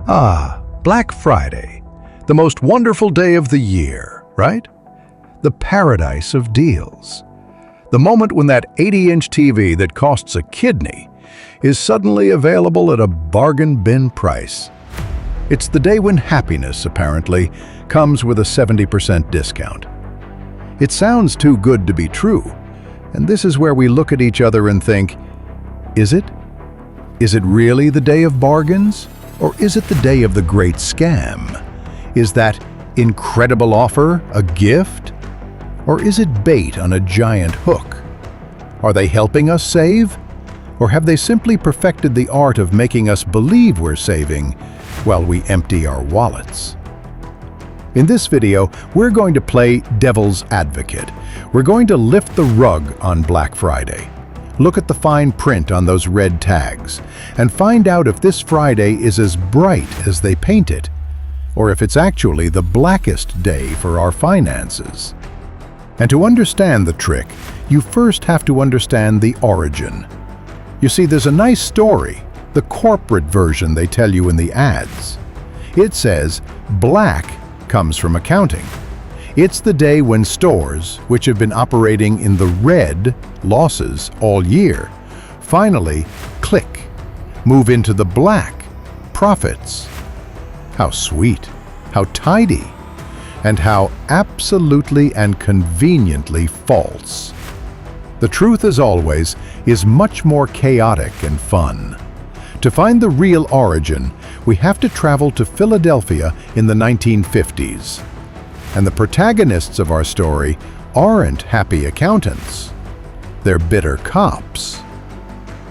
Ah, Black Friday, the most wonderful day of the year, right? The paradise of deals. The moment when that 80-inch TV that costs a kidney is suddenly available at a bargain bin price. It's the day when happiness, apparently, comes with a 70% discount. It sounds too good to be true, and this is where we look at each other and think, is it? Is it really the day of bargains? Or is it the day of the great scam? Is that incredible offer a gift? Or is it bait on a giant hook? Are they helping us save? Or have they simply perfected the art of making us believe we're saving while we empty our wallets? In this video, we're going to play devil's advocate. We're going to lift the rug on Black Friday. Look at the fine print on those red tags and find out if this Friday is as bright as they paint it, or if it's actually the blackest day for our finances. And to understand the trick, you first have to understand the origin. You see, there's a nice story, the corporate version they tell you in the ads. It says, black comes from accounting. It's the day when stores, which have been operating in the red, losses, all year, finally click, move into the black, profits. How sweet, how tidy, and how absolutely and conveniently false. The truth, as always, is much more chaotic and fun. To find the real origin, we have to travel to Philadelphia in the 1950s. And the protagonists of our story aren't happy accountants. They're bitter cops.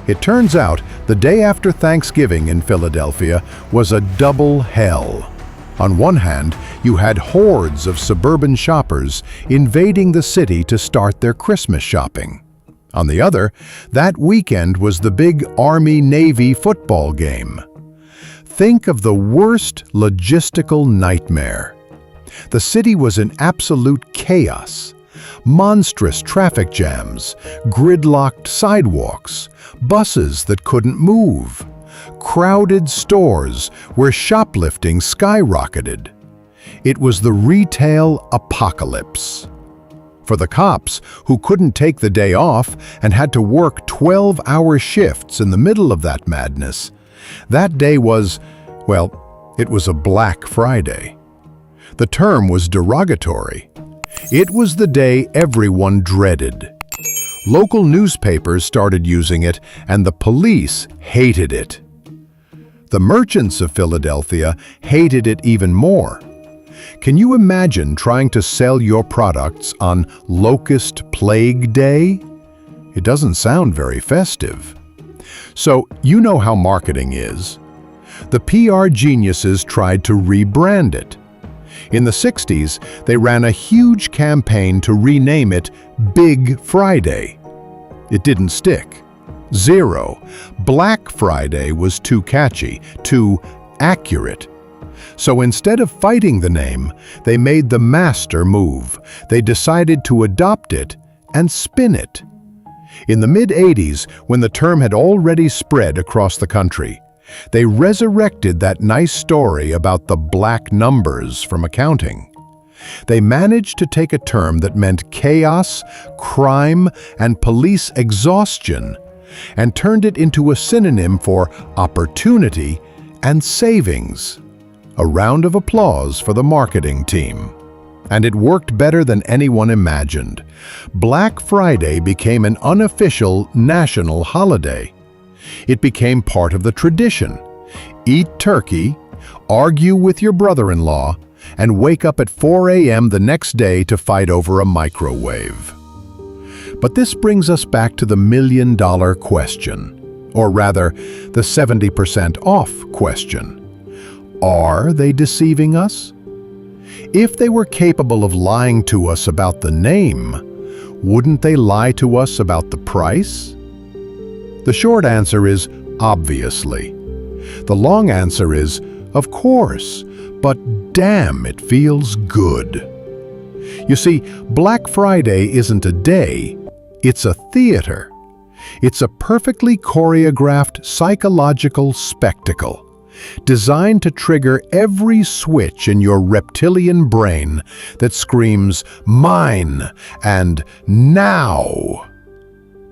It turns out the day after Thanksgiving in Philadelphia was a double hell. On one hand, you had hordes of suburban shoppers invading the city to start their Christmas shopping. On the other, that weekend was the big Army-Navy football game. Think of the worst logistical nightmare. The city was in absolute chaos. Monstrous traffic jams, gridlocked sidewalks, buses that couldn't move, crowded stores where shoplifting skyrocketed. It was the retail apocalypse. For the cops, who couldn't take the day off and had to work 12-hour shifts in the middle of that madness, that day was, well, it was a Black Friday. The term was derogatory. It was the day everyone dreaded. Local newspapers started using it, and the police hated it. The merchants of Philadelphia hated it even more. Can you imagine trying to sell your products on Locust Plague Day? It doesn't sound very festive. So, you know how marketing is. The PR geniuses tried to rebrand it. In the 60s, they ran a huge campaign to rename it Big Friday. It didn't stick. Zero. Black Friday was too catchy, too accurate. So instead of fighting the name, they made the master move. They decided to adopt it and spin it. In the mid-'80s, when the term had already spread across the country, they resurrected that nice story about the black numbers from accounting. They managed to take a term that meant chaos, crime, and police exhaustion and turned it into a synonym for opportunity and savings. A round of applause for the marketing team. And it worked better than anyone imagined. Black Friday became an unofficial national holiday. It became part of the tradition. Eat turkey, argue with your brother-in-law, and wake up at 4 a.m. the next day to fight over a microwave. But this brings us back to the million-dollar question, or rather, the 70% off question. Are they deceiving us? If they were capable of lying to us about the name, wouldn't they lie to us about the price? The short answer is obviously. The long answer is, of course, but damn, it feels good. You see, Black Friday isn't a day, it's a theater. It's a perfectly choreographed psychological spectacle. designed to trigger every switch in your reptilian brain that screams, "Mine" and "Now."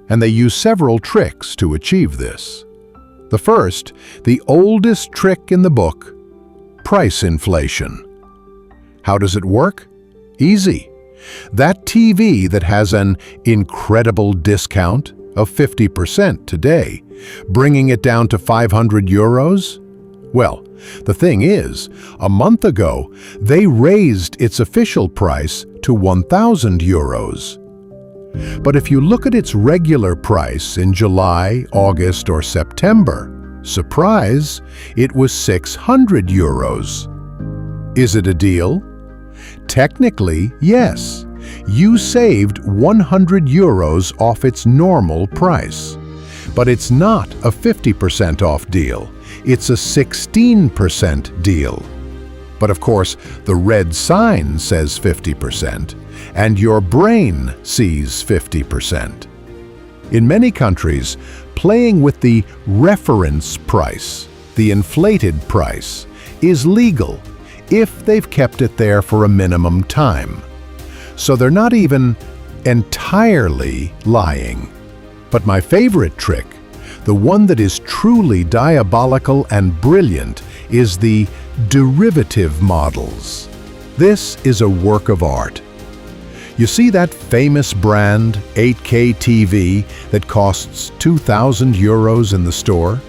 And they use several tricks to achieve this. The first, the oldest trick in the book, price inflation. How does it work? Easy. That TV that has an incredible discount of 50% today, bringing it down to 500 euros? Well, the thing is, a month ago, they raised its official price to 1,000 euros. But if you look at its regular price in July, August, or September, surprise, it was 600 euros. Is it a deal? Technically, yes. You saved 100 euros off its normal price. But it's not a 50% off deal. It's a 16% deal. But of course, the red sign says 50%, and your brain sees 50%. In many countries, playing with the reference price, the inflated price, is legal if they've kept it there for a minimum time. So they're not even entirely lying. But my favorite trick, the one that is truly diabolical and brilliant, is the derivative models. This is a work of art. You see that famous brand 8K TV that costs 2,000 euros in the store?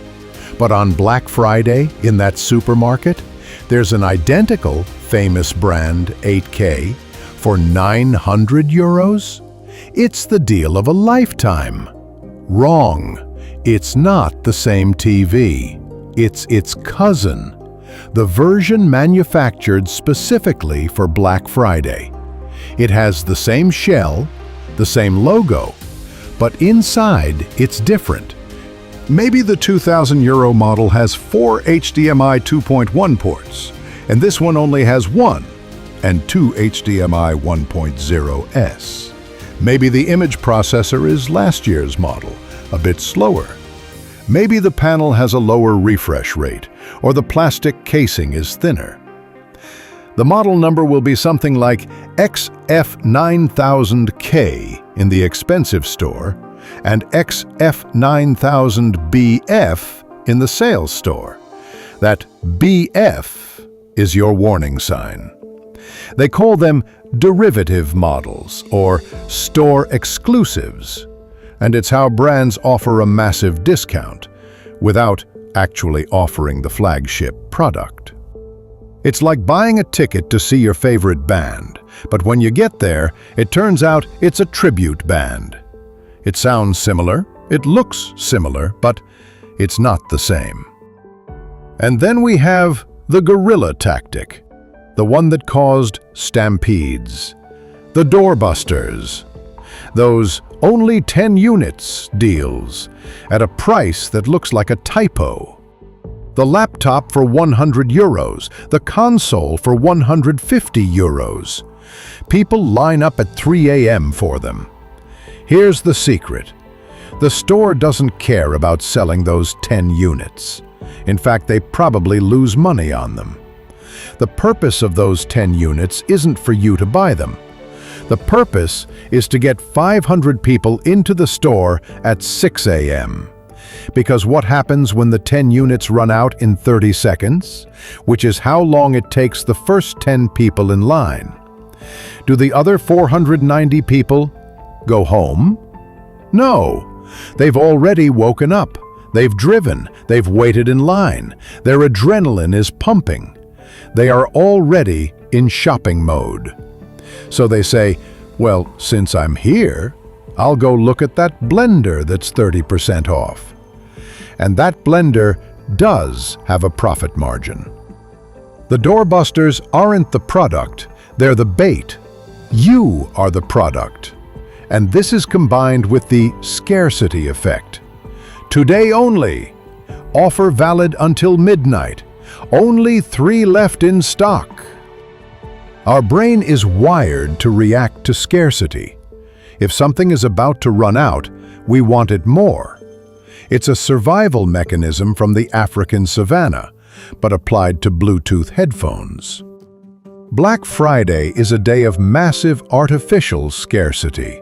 But on Black Friday in that supermarket, there's an identical famous brand 8K for 900 euros? It's the deal of a lifetime. Wrong. It's not the same TV. It's its cousin, the version manufactured specifically for Black Friday. It has the same shell, the same logo, but inside it's different. Maybe the 2,000 euro model has 4 HDMI 2.1 ports, and this one only has 1 and 2 HDMI 1.0s. Maybe the image processor is last year's model, a bit slower. Maybe the panel has a lower refresh rate, or the plastic casing is thinner. The model number will be something like XF9000K in the expensive store and XF9000BF in the sales store. That BF is your warning sign. They call them derivative models or store exclusives, and it's how brands offer a massive discount without actually offering the flagship product. It's like buying a ticket to see your favorite band, but when you get there, it turns out it's a tribute band. It sounds similar, it looks similar, but it's not the same. And then we have the guerrilla tactic, the one that caused stampedes, the doorbusters, those only 10 units deals at a price that looks like a typo. The laptop for 100 euros, the console for 150 euros. People line up at 3 a.m. for them. Here's the secret. The store doesn't care about selling those 10 units. In fact, they probably lose money on them. The purpose of those 10 units isn't for you to buy them. The purpose is to get 500 people into the store at 6 a.m. Because what happens when the 10 units run out in 30 seconds? Which is how long it takes the first 10 people in line. Do the other 490 people go home? No. They've already woken up. They've driven. They've waited in line. Their adrenaline is pumping. They are already in shopping mode. So they say, well, since I'm here, I'll go look at that blender that's 30% off. And that blender does have a profit margin. The doorbusters aren't the product, they're the bait. You are the product. And this is combined with the scarcity effect. Today only. Offer valid until midnight. Only 3 left in stock. Our brain is wired to react to scarcity. If something is about to run out, we want it more. It's a survival mechanism from the African savanna, but applied to Bluetooth headphones. Black Friday is a day of massive artificial scarcity.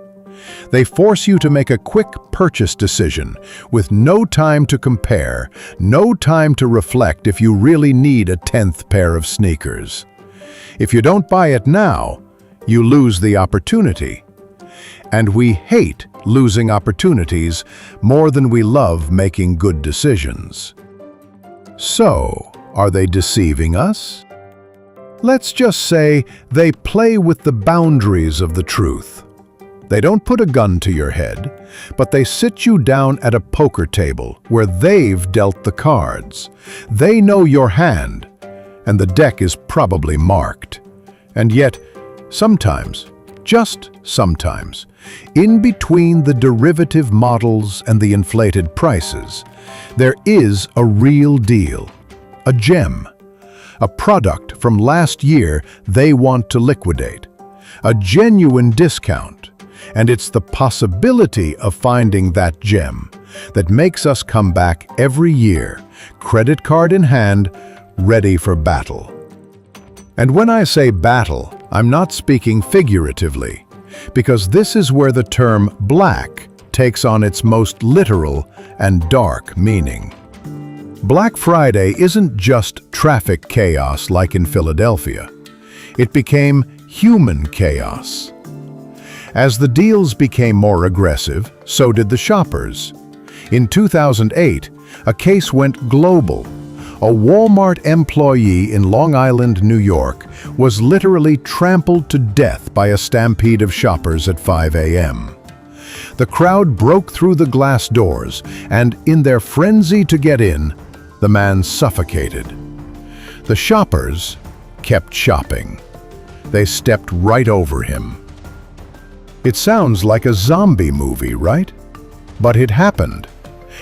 They force you to make a quick purchase decision with no time to compare, no time to reflect if you really need a 10th pair of sneakers. If you don't buy it now, you lose the opportunity. And we hate losing opportunities more than we love making good decisions. So, are they deceiving us? Let's just say they play with the boundaries of the truth. They don't put a gun to your head, but they sit you down at a poker table where they've dealt the cards. They know your hand, and the deck is probably marked. And yet, sometimes, just sometimes, in between the derivative models and the inflated prices, there is a real deal, a gem, a product from last year they want to liquidate, a genuine discount. And it's the possibility of finding that gem that makes us come back every year, credit card in hand, ready for battle. And when I say battle, I'm not speaking figuratively, because this is where the term black takes on its most literal and dark meaning. Black Friday isn't just traffic chaos like in Philadelphia. It became human chaos. As the deals became more aggressive, so did the shoppers. In 2008, a case went global. A Walmart employee in Long Island, New York, was literally trampled to death by a stampede of shoppers at 5 a.m. The crowd broke through the glass doors, and in their frenzy to get in, the man suffocated. The shoppers kept shopping. They stepped right over him. It sounds like a zombie movie, right? But it happened,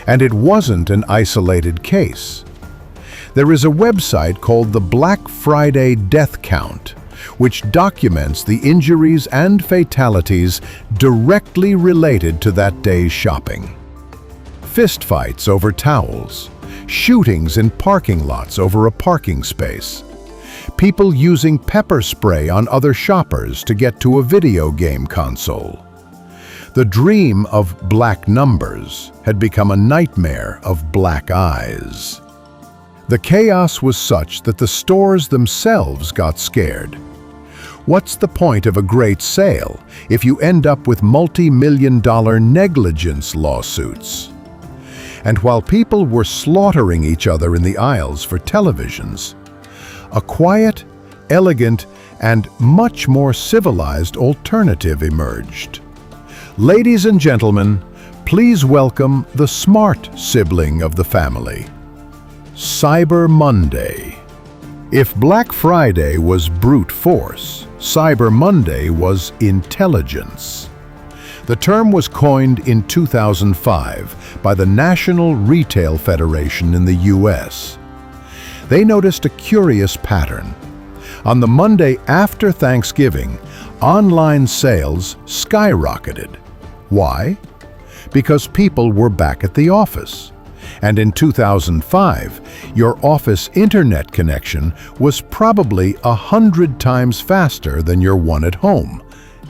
and it wasn't an isolated case. There is a website called the Black Friday Death Count, which documents the injuries and fatalities directly related to that day's shopping. Fistfights over towels, shootings in parking lots over a parking space, people using pepper spray on other shoppers to get to a video game console. The dream of black numbers had become a nightmare of black eyes. The chaos was such that the stores themselves got scared. What's the point of a great sale if you end up with multi-million-dollar negligence lawsuits? And while people were slaughtering each other in the aisles for televisions, a quiet, elegant, and much more civilized alternative emerged. Ladies and gentlemen, please welcome the smart sibling of the family, Cyber Monday. If Black Friday was brute force, Cyber Monday was intelligence. The term was coined in 2005 by the National Retail Federation in the US. They noticed a curious pattern. On the Monday after Thanksgiving, online sales skyrocketed. Why? Because people were back at the office. And in 2005, your office internet connection was probably 100 times faster than your one at home,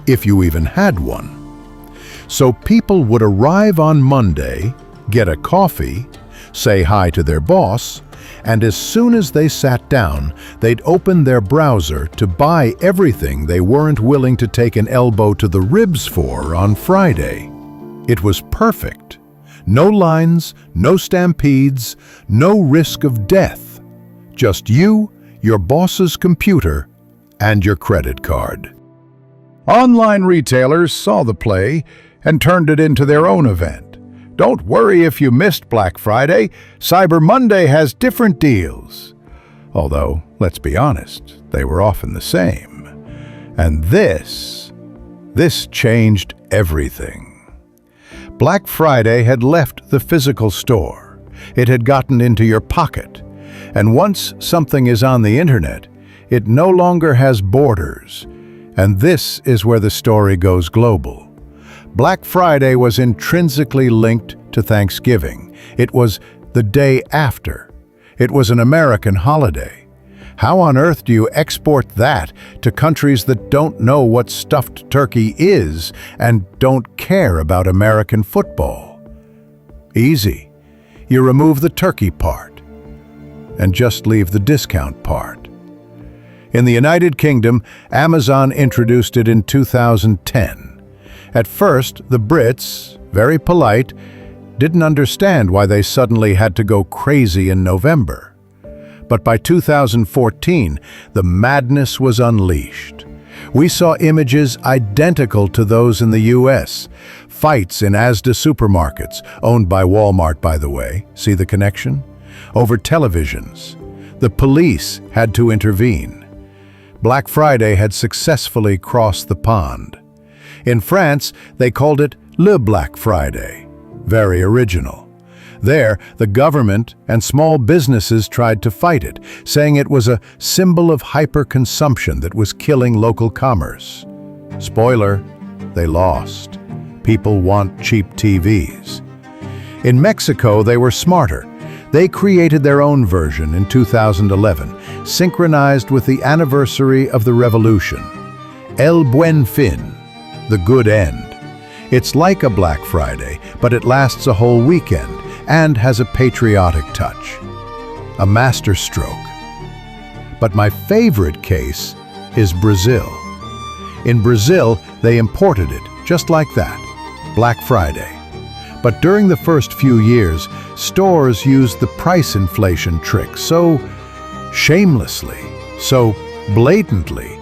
if you even had one. So people would arrive on Monday, get a coffee, say hi to their boss, and as soon as they sat down, they'd open their browser to buy everything they weren't willing to take an elbow to the ribs for on Friday. It was perfect. No lines, no stampedes, no risk of death. Just you, your boss's computer, and your credit card. Online retailers saw the play and turned it into their own event. Don't worry if you missed Black Friday. Cyber Monday has different deals. Although, let's be honest, they were often the same. And this changed everything. Black Friday had left the physical store. It had gotten into your pocket. And once something is on the internet, it no longer has borders. And this is where the story goes global. Black Friday was intrinsically linked to Thanksgiving. It was the day after. It was an American holiday. How on earth do you export that to countries that don't know what stuffed turkey is and don't care about American football? Easy. You remove the turkey part and just leave the discount part. In the United Kingdom, Amazon introduced it in 2010. At first, the Brits, very polite, didn't understand why they suddenly had to go crazy in November. But by 2014, the madness was unleashed. We saw images identical to those in the US. Fights in Asda supermarkets, owned by Walmart, by the way, see the connection? Over televisions. The police had to intervene. Black Friday had successfully crossed the pond. In France, they called it Le Black Friday. Very original. There, the government and small businesses tried to fight it, saying it was a symbol of hyper-consumption that was killing local commerce. Spoiler, they lost. People want cheap TVs. In Mexico, they were smarter. They created their own version in 2011, synchronized with the anniversary of the revolution. El Buen Fin, the good end. It's like a Black Friday, but it lasts a whole weekend and has a patriotic touch. A masterstroke. But my favorite case is Brazil. In Brazil, they imported it, just like that, Black Friday. But during the first few years, stores used the price inflation trick so shamelessly, so blatantly,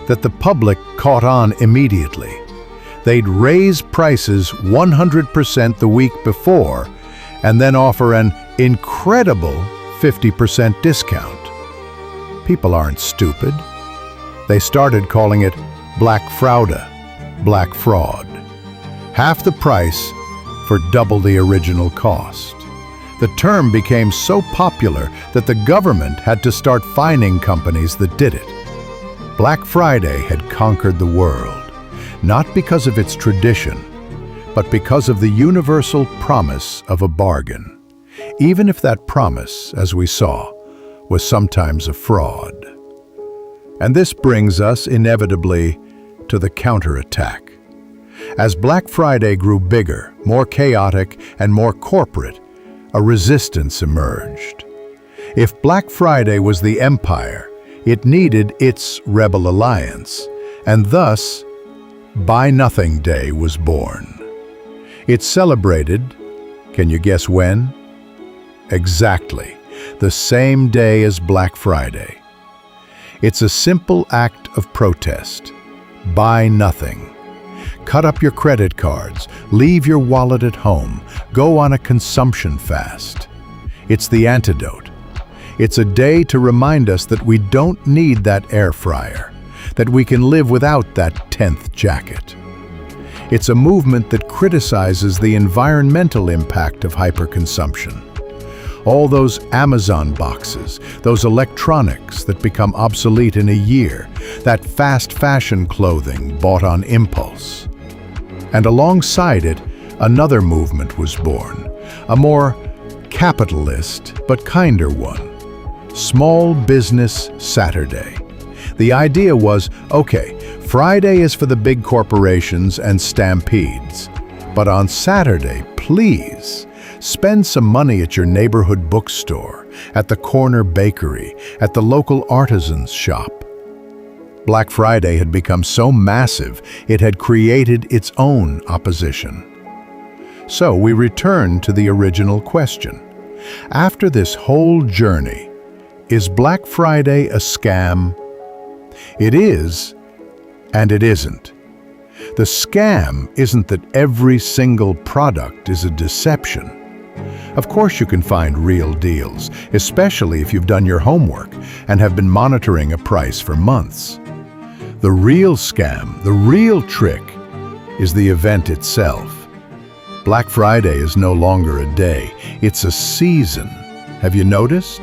that the public caught on immediately. They'd raise prices 100% the week before, and then offer an incredible 50% discount. People aren't stupid. They started calling it Black Fraude, Black Fraud. Half the price for double the original cost. The term became so popular that the government had to start fining companies that did it. Black Friday had conquered the world, not because of its tradition, but because of the universal promise of a bargain, even if that promise, as we saw, was sometimes a fraud. And this brings us inevitably to the counterattack. As Black Friday grew bigger, more chaotic, and more corporate, a resistance emerged. If Black Friday was the empire, it needed its rebel alliance, and thus, Buy Nothing Day was born. It's celebrated, can you guess when? Exactly, the same day as Black Friday. It's a simple act of protest. Buy nothing. Cut up your credit cards, leave your wallet at home, go on a consumption fast. It's the antidote. It's a day to remind us that we don't need that air fryer, that we can live without that 10th jacket. It's a movement that criticizes the environmental impact of hyperconsumption. All those Amazon boxes, those electronics that become obsolete in a year, that fast fashion clothing bought on impulse. And alongside it, another movement was born, a more capitalist but kinder one. Small Business Saturday. The idea was, okay, Friday is for the big corporations and stampedes, but on Saturday, please, spend some money at your neighborhood bookstore, at the corner bakery, at the local artisan's shop. Black Friday had become so massive, it had created its own opposition. So we return to the original question. After this whole journey, is Black Friday a scam? It is, and it isn't. The scam isn't that every single product is a deception. Of course you can find real deals, especially if you've done your homework and have been monitoring a price for months. The real scam, the real trick, is the event itself. Black Friday is no longer a day, it's a season. Have you noticed?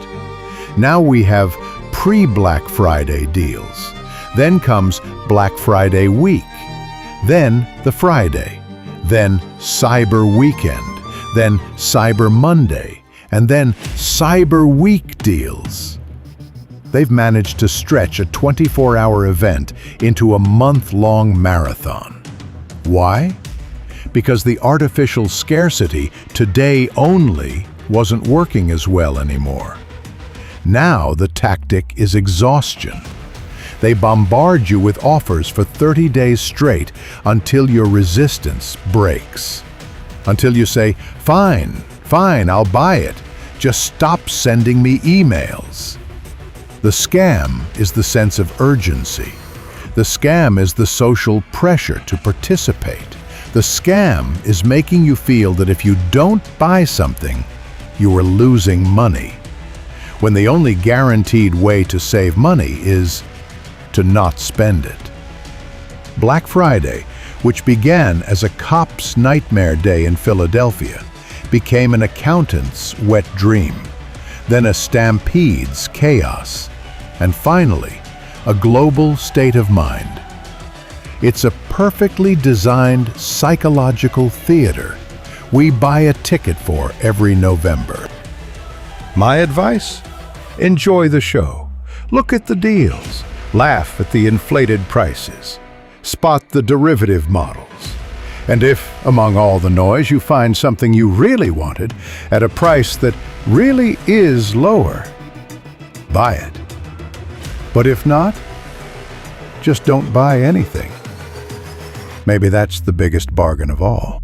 Now we have pre-Black Friday deals. Then comes Black Friday week. Then the Friday. Then Cyber Weekend. Then Cyber Monday. And then Cyber Week deals. They've managed to stretch a 24-hour event into a month-long marathon. Why? Because the artificial scarcity, today only, wasn't working as well anymore. Now the tactic is exhaustion. They bombard you with offers for 30 days straight until your resistance breaks. Until you say, fine, I'll buy it. Just stop sending me emails. The scam is the sense of urgency. The scam is the social pressure to participate. The scam is making you feel that if you don't buy something, you are losing money, when the only guaranteed way to save money is to not spend it. Black Friday, which began as a cop's nightmare day in Philadelphia, became an accountant's wet dream, then a stampede's chaos, and finally, a global state of mind. It's a perfectly designed psychological theater we buy a ticket for every November. My advice? Enjoy the show. Look at the deals. Laugh at the inflated prices. Spot the derivative models. And if, among all the noise, you find something you really wanted at a price that really is lower, buy it. But if not, just don't buy anything. Maybe that's the biggest bargain of all.